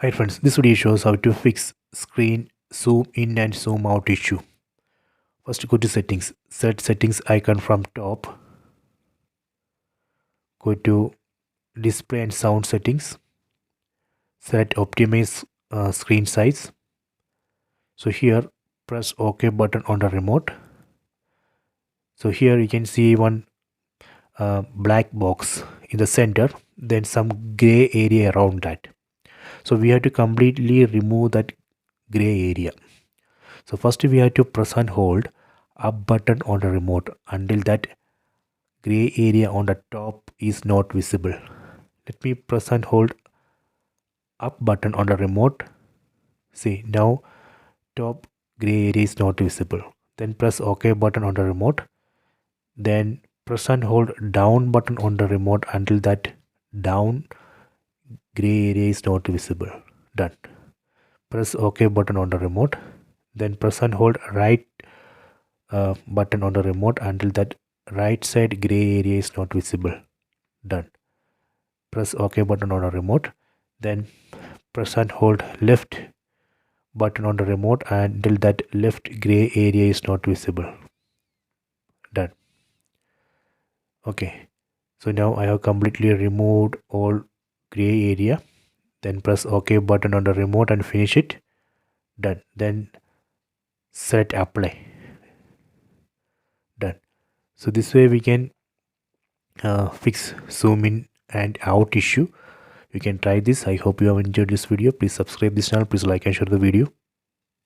Hi friends, this video shows how to fix screen zoom in and zoom out issue. First go to settings, set settings icon from top, go to display and sound settings, select optimize screen size. So here press OK button on the remote. So here you can see one black box in the center, then some gray area around that. So we have to completely remove that gray area. So first we have to press and hold up button on the remote until that gray area on the top is not visible. Let me press and hold up button on the remote. See, now top gray area is not visible. Then press OK button on the remote. Then press and hold down button on the remote until that down gray area is not visible. Done. Press OK button on the remote. Then press and hold right button on the remote until that right side gray area is not visible. Done. Press OK button on the remote. Then press and hold left button on the remote until that left gray area is not visible. Done. Okay, so now I have completely removed all gray area. Then press OK button on the remote and finish it. Done. Then select apply. Done. So this way we can fix zoom in and out issue. You can try this. I hope you have enjoyed this video. Please subscribe this channel. Please like and share the video.